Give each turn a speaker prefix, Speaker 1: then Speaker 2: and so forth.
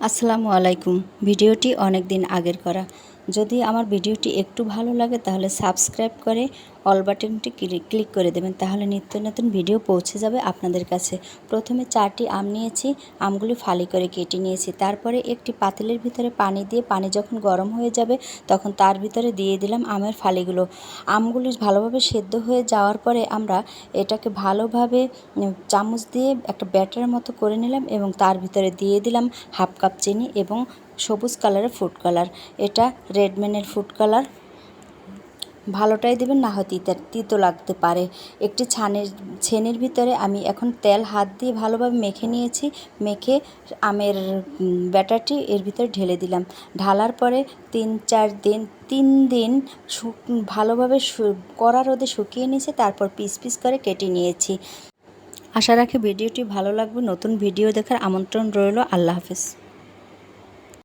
Speaker 1: আসসালামু আলাইকুম। ভিডিওটি অনেক দিন আগের করা। যদি আমার ভিডিওটি একটু ভালো লাগে তাহলে সাবস্ক্রাইব করে অল বাটনটি ক্লিক করে দেবেন, তাহলে নিত্য নতুন ভিডিও পৌঁছে যাবে আপনাদের কাছে। প্রথমে 4টি আম নিয়েছি, আমগুলি ফালি করে কেটে নিয়েছি। তারপরে একটি পাতিলের ভিতরে পানি দিয়ে, পানি যখন গরম হয়ে যাবে তখন তার ভিতরে দিয়ে দিলাম আমের ফালিগুলো। আমগুলি ভালোভাবে সেদ্ধ হয়ে যাওয়ার পরে আমরা এটাকে ভালোভাবে চামচ দিয়ে একটা ব্যাটারের মতো করে নিলাম এবং তার ভিতরে দিয়ে দিলাম হাফ কাপ চিনি এবং সবুজ কালারের ফুড কালার। এটা রেডম্যানের ফুড কালার, ভালোটাই দেবেন, না হয় তিতো লাগতে পারে। একটি ছেনির ভিতরে আমি এখন তেল হাত দিয়ে ভালোভাবে মেখে নিয়েছি। মেখে আমের ব্যাটারটি এর ভিতরে ঢেলে দিলাম। ঢালার পরে 3 দিন ভালোভাবে কড়া রোদে শুকিয়ে নিয়েছি। তারপর পিস পিস করে কেটে নিয়েছি। আশা রাখি ভিডিওটি ভালো লাগবে। নতুন ভিডিও দেখার আমন্ত্রণ রইল। আল্লাহ হাফেজ।